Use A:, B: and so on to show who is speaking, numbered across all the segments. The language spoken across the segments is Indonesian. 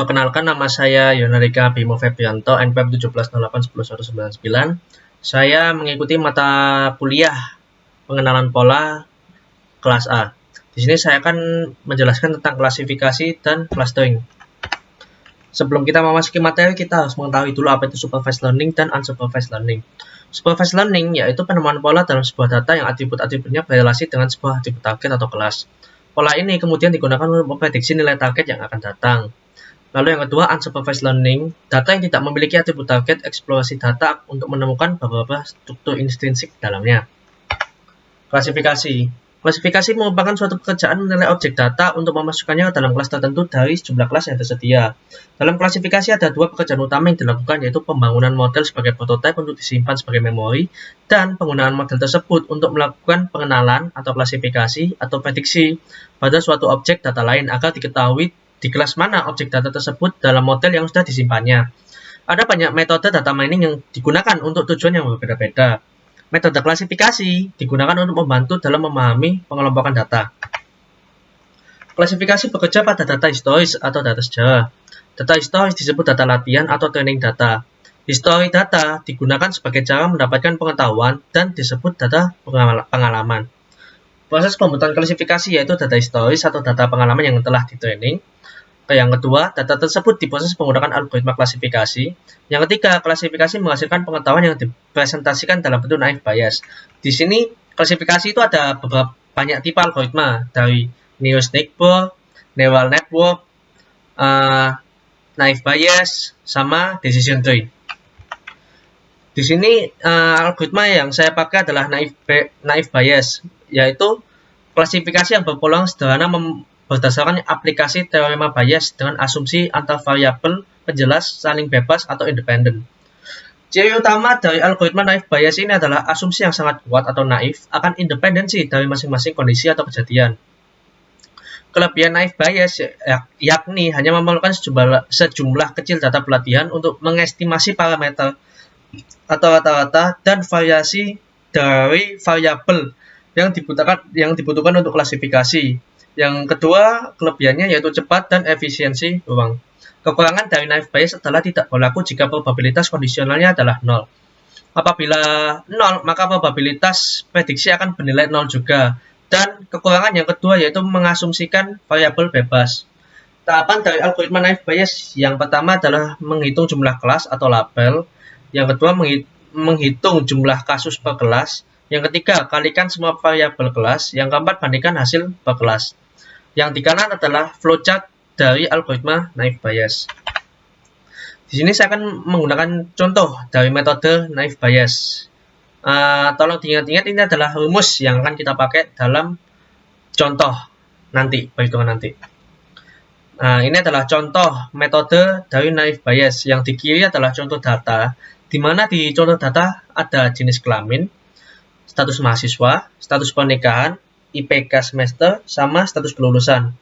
A: Perkenalkan, nama saya Yonarika Bimo Febrianto, NPM 17081199. Saya mengikuti mata kuliah pengenalan pola kelas A. Di sini saya akan menjelaskan tentang klasifikasi dan clustering. Sebelum kita memasuki materi, kita harus mengetahui dulu apa itu supervised learning dan unsupervised learning. Supervised learning yaitu penemuan pola dalam sebuah data yang atribut-atributnya berrelasi dengan sebuah atribut target atau kelas. Pola ini kemudian digunakan untuk memprediksi nilai target yang akan datang. Lalu yang kedua, unsupervised learning, data yang tidak memiliki atribut target, eksplorasi data untuk menemukan beberapa struktur intrinsik dalamnya. Klasifikasi. Klasifikasi merupakan suatu pekerjaan menilai objek data untuk memasukkannya ke dalam kelas tertentu dari sejumlah kelas yang tersedia. Dalam klasifikasi ada dua pekerjaan utama yang dilakukan, yaitu pembangunan model sebagai prototipe untuk disimpan sebagai memori, dan penggunaan model tersebut untuk melakukan pengenalan atau klasifikasi atau prediksi pada suatu objek data lain agar diketahui di kelas mana objek data tersebut dalam model yang sudah disimpannya. Ada banyak metode data mining yang digunakan untuk tujuan yang berbeda-beda. Metode klasifikasi digunakan untuk membantu dalam memahami pengelompokan data. Klasifikasi bekerja pada data historis atau data sejarah. Data historis disebut data latihan atau training data. Histori data digunakan sebagai cara mendapatkan pengetahuan dan disebut data pengalaman. Proses pembuatan klasifikasi yaitu data historis atau data pengalaman yang telah di-training. Yang kedua, data tersebut diproses menggunakan algoritma klasifikasi. Yang ketiga, klasifikasi menghasilkan pengetahuan yang dipresentasikan dalam bentuk naive Bayes. Di sini, klasifikasi itu ada beberapa banyak tipe algoritma, dari Neo-Snake Ball, Neural Network, naive Bayes, sama Decision Tree. Di sini, algoritma yang saya pakai adalah naive Bayes, yaitu klasifikasi yang berpeluang sederhana berdasarkan aplikasi teorema Bayes dengan asumsi antar variabel penjelas saling bebas atau independen. Ciri utama dari algoritma naive Bayes ini adalah asumsi yang sangat kuat atau naif akan independensi dari masing-masing kondisi atau kejadian. Kelebihan naive Bayes yakni hanya memerlukan sejumlah kecil data pelatihan untuk mengestimasi parameter atau rata-rata dan variasi dari variabel yang dibutuhkan untuk klasifikasi. Yang kedua, kelebihannya yaitu cepat dan efisiensi ruang. Kekurangan dari naive Bayes adalah tidak berlaku jika probabilitas kondisionalnya adalah 0. Apabila 0, maka probabilitas prediksi akan bernilai 0 juga. Dan kekurangan yang kedua yaitu mengasumsikan variabel bebas. Tahapan dari algoritma naive Bayes yang pertama adalah menghitung jumlah kelas atau label. Yang kedua, menghitung jumlah kasus per kelas. Yang ketiga, kalikan semua variabel kelas. Yang keempat, bandingkan hasil per kelas. Yang di kanan adalah flowchart dari algoritma naive Bayes. Di sini saya akan menggunakan contoh dari metode naive Bayes. Tolong diingat-ingat, ini adalah rumus yang akan kita pakai dalam contoh nanti, perhitungan nanti. Ini adalah contoh metode dari naive Bayes. Yang di kiri adalah contoh data, di mana di contoh data ada jenis kelamin, status mahasiswa, status pernikahan, IPK semester, sama status kelulusan.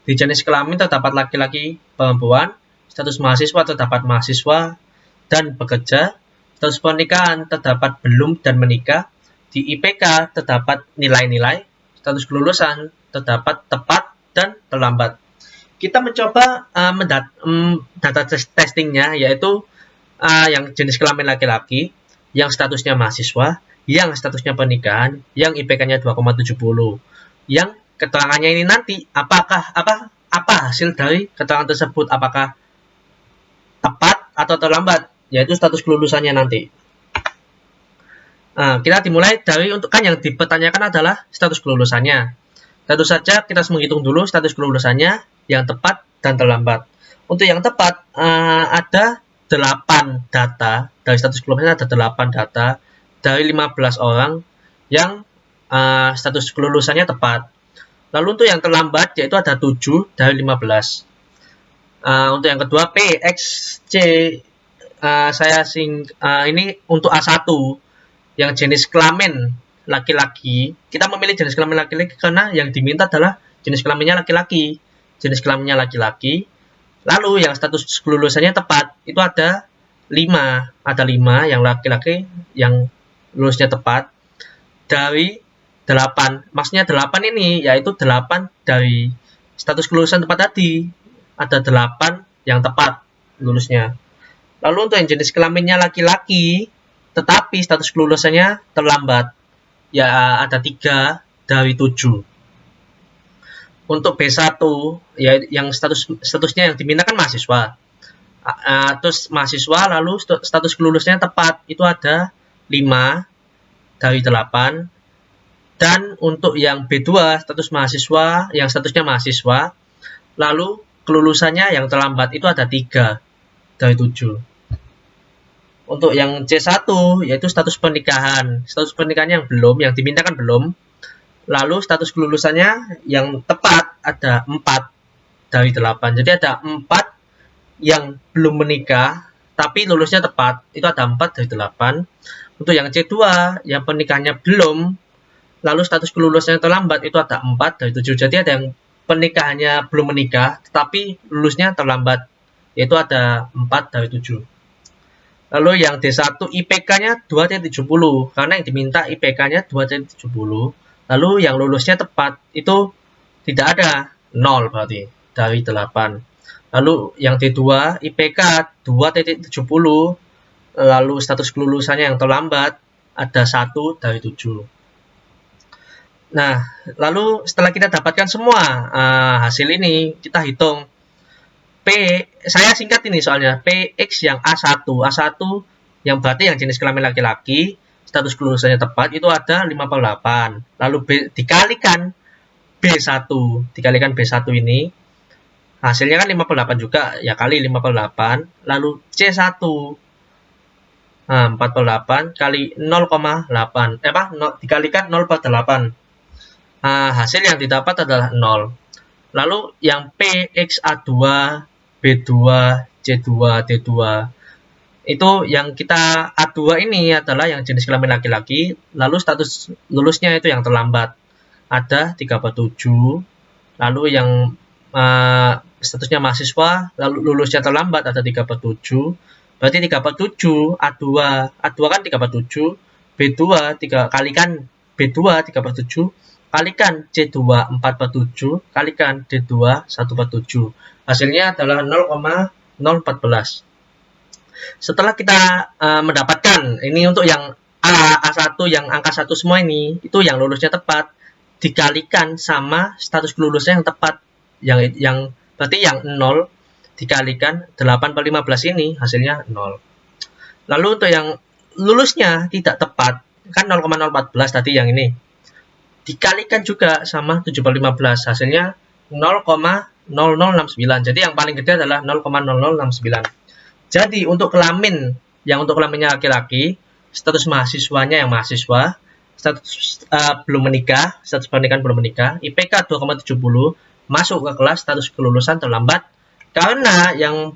A: Di jenis kelamin terdapat laki-laki, perempuan, status mahasiswa terdapat mahasiswa dan bekerja, status pernikahan terdapat belum dan menikah, di IPK terdapat nilai-nilai, status kelulusan terdapat tepat dan terlambat. Kita mencoba data testingnya, yaitu yang jenis kelamin laki-laki, yang statusnya mahasiswa, yang statusnya pernikahan, yang IPK-nya 2,70. Yang keterangannya ini nanti apa hasil dari keterangan tersebut, apakah tepat atau terlambat, yaitu status kelulusannya nanti. Kita dimulai dari yang dipertanyakan adalah status kelulusannya. Tentu saja kita harus menghitung dulu status kelulusannya, yang tepat dan terlambat. Untuk yang tepat ada 8 data, dari status kelulusannya ada 8 data dari 15 orang yang status kelulusannya tepat. Lalu untuk yang terlambat yaitu ada 7 dari 15. Untuk yang kedua P, X, C, ini untuk A1 yang jenis kelamin laki-laki. Kita memilih jenis kelamin laki-laki karena yang diminta adalah jenis kelaminnya laki-laki. Jenis kelaminnya laki-laki. Lalu yang status kelulusannya tepat itu ada 5. Ada 5 yang laki-laki yang lulusnya tepat dari 8. Maksudnya 8 ini yaitu 8 dari status kelulusan tepat tadi. Ada 8 yang tepat lulusnya. Lalu untuk yang jenis kelaminnya laki-laki, tetapi status kelulusannya terlambat, ya ada 3 dari 7. Untuk B1, ya yang statusnya yang diminta kan mahasiswa. Terus mahasiswa lalu status kelulusnya tepat itu ada 5 dari 8. Dan untuk yang B2 status mahasiswa yang statusnya mahasiswa lalu kelulusannya yang terlambat itu ada 3 dari 7. Untuk yang C1 yaitu status pernikahan. Status pernikahannya yang belum, yang dimintakan belum. Lalu status kelulusannya yang tepat ada 4 dari 8. Jadi ada 4 yang belum menikah tapi lulusnya tepat itu ada 4 dari 8. Untuk yang C2 yang pernikahannya belum lalu status kelulusannya terlambat itu ada 4 dari 7. Jadi ada yang pernikahannya belum menikah tetapi lulusnya terlambat yaitu ada 4 dari 7. Lalu yang D1 IPK-nya 2,70 karena yang diminta IPK-nya 2,70. Lalu yang lulusnya tepat itu tidak ada 0 berarti dari 8. Lalu yang D2 IPK 2,70 lalu status kelulusannya yang terlambat ada 1 dari 7. Nah, lalu setelah kita dapatkan semua hasil ini, kita hitung P, saya singkat ini soalnya, PX yang A1 yang berarti yang jenis kelamin laki-laki, status kelulusannya tepat, itu ada 58. Lalu dikalikan B1 ini, hasilnya kan 58 juga, ya kali 58, lalu C1, 48 kali 0,8, dikalikan 0,8. Hasil yang didapat adalah 0. Lalu yang PXA2, B2, C2, D2 itu yang kita A2 ini adalah yang jenis kelamin laki-laki, lalu status lulusnya itu yang terlambat ada 3/7. Lalu yang statusnya mahasiswa lalu lulusnya terlambat ada 3/7. Berarti 3/7 A2 kan 3/7, B2 kalikan B2 3/7 kalikan C2 4/7 kalikan D2 1/7. Hasilnya adalah 0,014. Setelah kita mendapatkan ini untuk yang A1 yang angka 1 semua ini, itu yang lulusnya tepat dikalikan sama status kelulusnya yang tepat yang berarti yang 0 dikalikan 8/15 ini hasilnya 0. Lalu untuk yang lulusnya tidak tepat kan 0,014 tadi yang ini dikalikan juga sama 7/15 hasilnya 0,0069. Jadi yang paling gede adalah 0,0069. Jadi untuk kelaminnya laki-laki, status mahasiswanya yang mahasiswa, status belum menikah, status pernikahan belum menikah, IPK 2,70, masuk ke kelas status kelulusan terlambat karena yang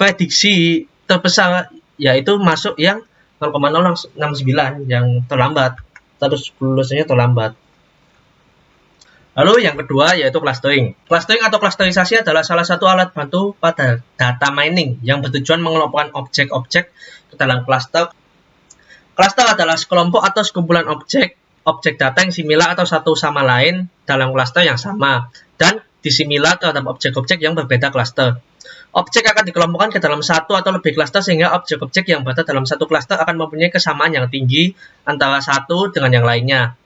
A: prediksi terbesar yaitu masuk yang 0,069 yang terlambat, status kelulusannya terlambat. Lalu yang kedua yaitu clustering. Clustering atau clusterisasi adalah salah satu alat bantu pada data mining yang bertujuan mengelompokkan objek-objek ke dalam cluster. Cluster adalah sekelompok atau sekumpulan objek data yang similar atau satu sama lain dalam cluster yang sama dan disimilar terhadap objek-objek yang berbeda cluster. Objek akan dikelompokkan ke dalam satu atau lebih cluster sehingga objek-objek yang berada dalam satu cluster akan mempunyai kesamaan yang tinggi antara satu dengan yang lainnya.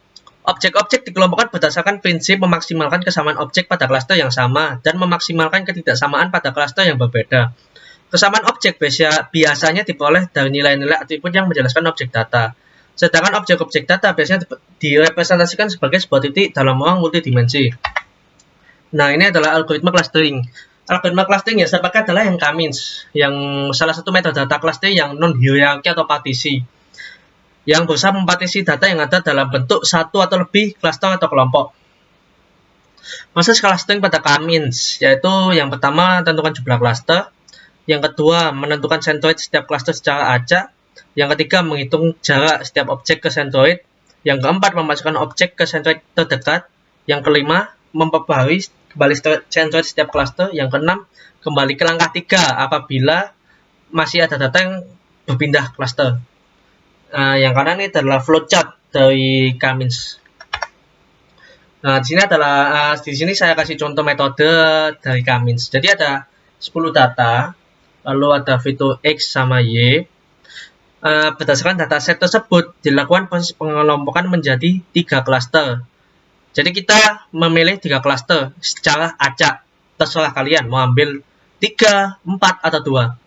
A: Objek-objek dikelompokkan berdasarkan prinsip memaksimalkan kesamaan objek pada klaster yang sama dan memaksimalkan ketidaksamaan pada klaster yang berbeda. Kesamaan objek biasanya diperoleh dari nilai-nilai atribut yang menjelaskan objek data. Sedangkan objek-objek data biasanya direpresentasikan sebagai sebuah titik dalam ruang multidimensi. Nah, ini adalah algoritma clustering. Algoritma clustering yang saya pakai adalah yang K-means, yang salah satu metode data clustering yang non-hierarki atau partisi, yang berusaha mempartisi data yang ada dalam bentuk satu atau lebih cluster atau kelompok. Proses clustering pada K-means, yaitu yang pertama tentukan jumlah cluster, yang kedua menentukan centroid setiap cluster secara acak, yang ketiga menghitung jarak setiap objek ke centroid, yang keempat memasukkan objek ke centroid terdekat, yang kelima memperbaharui kembali centroid setiap cluster, yang keenam kembali ke langkah 3 apabila masih ada data yang berpindah cluster. Yang kanan ini adalah flowchart dari K-means. Nah, di sini saya kasih contoh metode dari K-means. Jadi ada 10 data, lalu ada fitur X sama Y. Berdasarkan dataset tersebut, dilakukan proses pengelompokan menjadi 3 klaster. Jadi kita memilih 3 klaster secara acak. Terserah kalian mau ambil 3, 4, atau 2.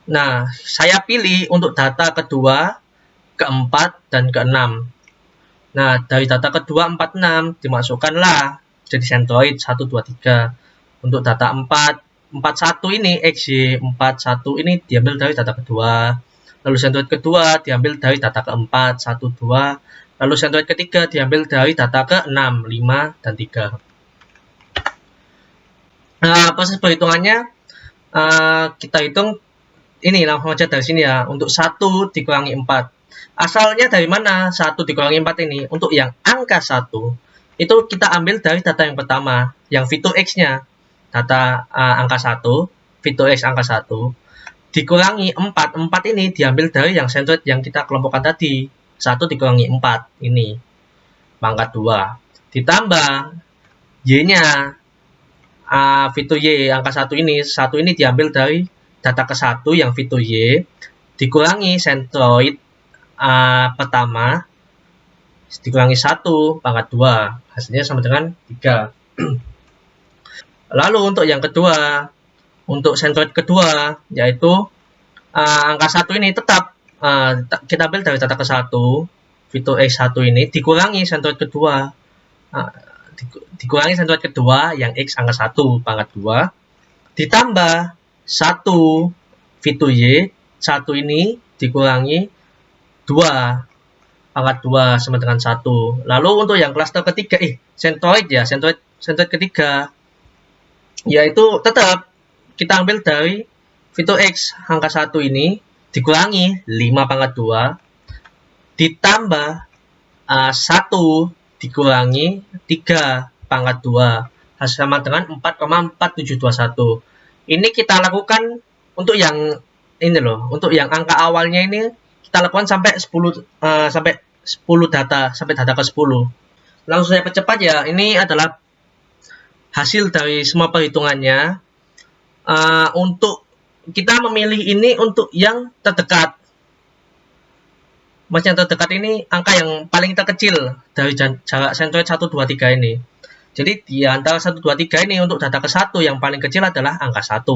A: Nah, saya pilih untuk data kedua, keempat, dan keenam. Nah, dari data kedua 46 dimasukkanlah jadi centroid 1, 2, 3. Untuk data 4, 41 ini XY 41 ini diambil dari data kedua. Lalu centroid kedua diambil dari data keempat 1, 2. Lalu centroid ketiga diambil dari data ke-6, 5, dan 3. Proses perhitungannya kita hitung ini langsung aja dari sini ya. Untuk 1 dikurangi 4. Asalnya dari mana 1 dikurangi 4 ini? Untuk yang angka 1, itu kita ambil dari data yang pertama, yang fitur X-nya. Data angka 1, fitur X angka 1, dikurangi 4. 4 ini diambil dari yang centroid yang kita kelompokkan tadi. 1 dikurangi 4, ini. Pangkat 2. Ditambah Y-nya, fitur Y angka 1 ini. 1 ini diambil dari data ke-1 yang fitur Y, dikurangi centroid pertama, dikurangi 1 pangkat 2, hasilnya sama dengan 3. Lalu untuk yang kedua, untuk centroid kedua, yaitu angka 1 ini tetap kita ambil dari data ke-1, fitur X1 ini, dikurangi centroid kedua, dikurangi centroid kedua yang X angka 1 pangkat 2, ditambah 1 fitur Y, 1 ini dikurangi 2 pangkat 2 sama dengan 1. Lalu untuk yang klaster ketiga, centroid ya, centroid ketiga, yaitu tetap kita ambil dari fitur X angka 1 ini, dikurangi 5 pangkat 2, ditambah 1 dikurangi 3 pangkat 2, sama dengan 4,4721. Ini kita lakukan untuk yang ini loh, untuk yang angka awalnya ini kita lakukan sampai 10 data, sampai data ke-10. Langsung saya percepat ya. Ini adalah hasil dari semua perhitungannya. Untuk kita memilih ini untuk yang terdekat. Mas, yang terdekat ini angka yang paling terkecil dari jarak centroid 1, 2, 3 ini. Jadi di antara 1, 2, 3 ini untuk data ke-1 yang paling kecil adalah angka 1.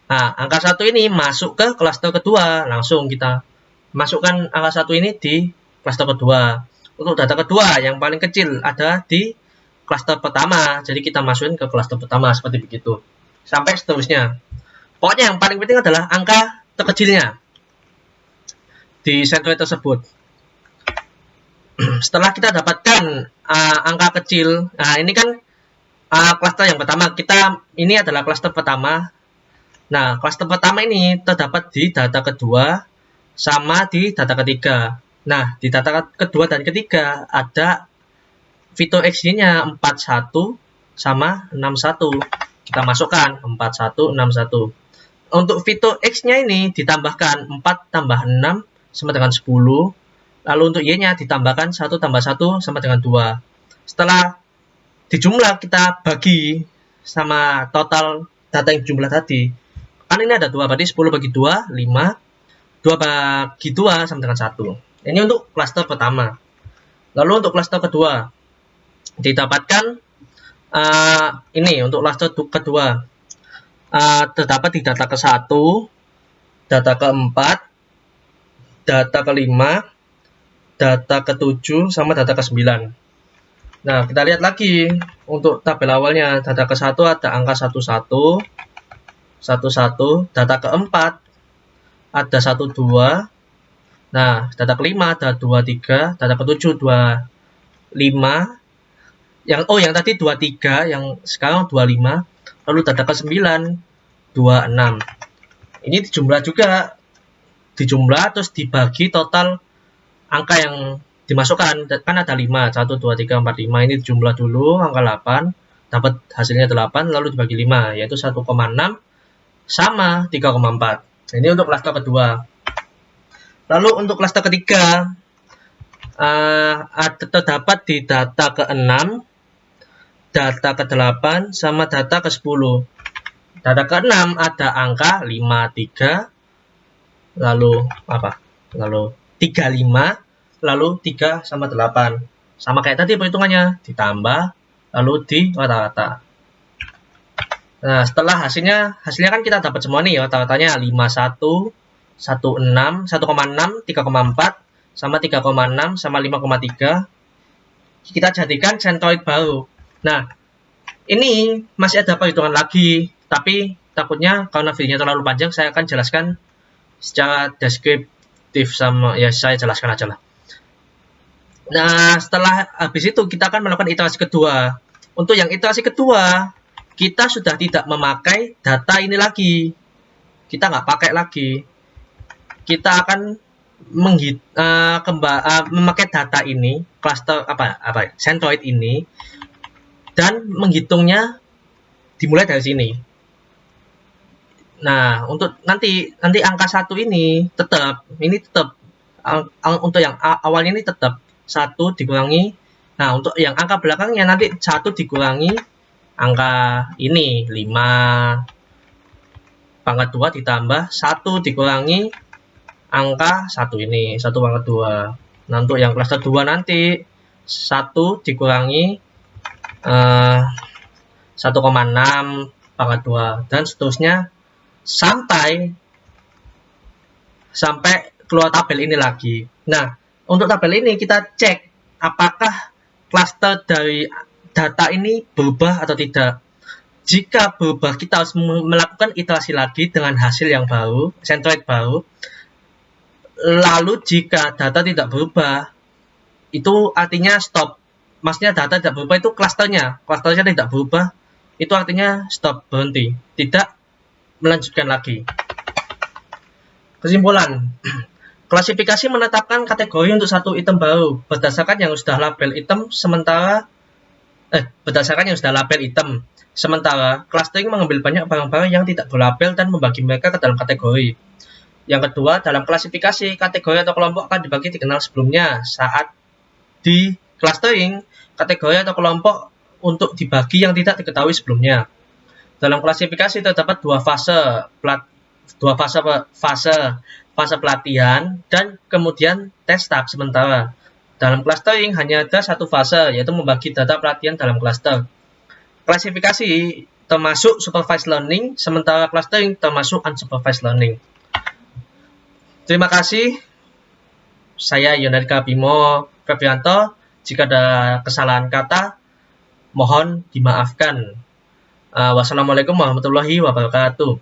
A: Nah, angka 1 ini masuk ke klaster kedua. Langsung kita masukkan angka 1 ini di klaster kedua. Untuk data kedua yang paling kecil ada di klaster pertama. Jadi kita masukin ke klaster pertama seperti begitu. Sampai seterusnya. Pokoknya yang paling penting adalah angka terkecilnya di centroid tersebut. Setelah kita dapatkan angka kecil, nah ini kan klaster yang pertama, ini adalah klaster pertama. Nah, klaster pertama ini terdapat di data kedua sama di data ketiga. Nah, di data kedua dan ketiga ada fitur X-nya 41 sama 61. Kita masukkan 41, 61. Untuk fitur X-nya ini ditambahkan 4 tambah 6 sama dengan 10. Lalu untuk Y-nya ditambahkan 1 tambah 1 sama dengan 2. Setelah dijumlah, kita bagi sama total data yang jumlah tadi. Kan ini ada 2, berarti 10 bagi 2, 5. 2 bagi 2 sama dengan 1. Ini untuk klaster pertama. Lalu untuk klaster kedua, didapatkan ini untuk klaster kedua. Terdapat di data ke-1, data ke-4, data ke-5, data ke-7, sama data ke-9. Nah, kita lihat lagi untuk tabel awalnya. Data ke-1 ada angka 11, 11, data ke-4 ada 12. Nah, data ke-5 ada 23, data ke-7 25. Yang tadi 23, yang sekarang 25. Lalu data ke-9 26. Ini dijumlah juga. Dijumlah terus dibagi total angka yang dimasukkan. Kan ada 5, 1, 2, 3, 4, 5. Ini dijumlah dulu angka 8. Dapat hasilnya 8, lalu dibagi 5, yaitu 1,6 sama 3,4. Ini untuk klaster kedua. Lalu untuk klaster ketiga, terdapat di data ke-6, data ke-8, sama data ke-10. Data ke-6 ada angka 53, lalu apa? Lalu 35, lalu 3 sama 8. Sama kayak tadi perhitungannya, ditambah lalu di rata-rata. Nah, setelah hasilnya kan kita dapat semua nih rata-ratanya 51, 16, 1,6, 3,4 sama 3,6 sama 5,3. Kita jadikan centroid baru. Nah, ini masih ada perhitungan lagi, tapi takutnya karena videonya terlalu panjang, saya akan jelaskan secara deskriptif sama ya saya jelaskan aja lah. Nah, setelah habis itu kita akan melakukan iterasi kedua. Untuk yang iterasi kedua, kita sudah tidak memakai data ini lagi. Kita nggak pakai lagi. Kita akan memakai data ini, cluster centroid ini, dan menghitungnya dimulai dari sini. Nah, untuk nanti angka 1 ini tetap untuk yang awalnya ini tetap 1 dikurangi. Nah, untuk yang angka belakangnya nanti 1 dikurangi angka ini 5 pangkat 2 ditambah 1 dikurangi angka 1 ini 1 pangkat 2. Nah, untuk yang cluster 2 nanti 1 dikurangi 1,6 pangkat 2 dan seterusnya sampai keluar tabel ini lagi. Nah, untuk tabel ini kita cek apakah cluster dari data ini berubah atau tidak. Jika berubah, kita harus melakukan iterasi lagi dengan hasil yang baru, centroid baru. Lalu jika data tidak berubah, itu artinya stop. Maksudnya data tidak berubah itu clusternya tidak berubah, itu artinya stop, berhenti, tidak melanjutkan lagi. Kesimpulan, klasifikasi menetapkan kategori untuk satu item baru berdasarkan yang sudah label item sementara clustering mengambil banyak barang-barang yang tidak berlabel dan membagi mereka ke dalam kategori. Yang kedua, dalam klasifikasi, kategori atau kelompok akan dibagi dikenal sebelumnya. Saat di clustering, kategori atau kelompok untuk dibagi yang tidak diketahui sebelumnya. Dalam klasifikasi terdapat dua fase pelatihan dan kemudian tes tahap sementara. Dalam clustering hanya ada satu fase, yaitu membagi data pelatihan dalam cluster. Klasifikasi termasuk supervised learning, sementara clustering termasuk unsupervised learning. Terima kasih. Saya Yonarika Bimo Febrianto. Jika ada kesalahan kata, mohon dimaafkan. Wassalamualaikum warahmatullahi wabarakatuh.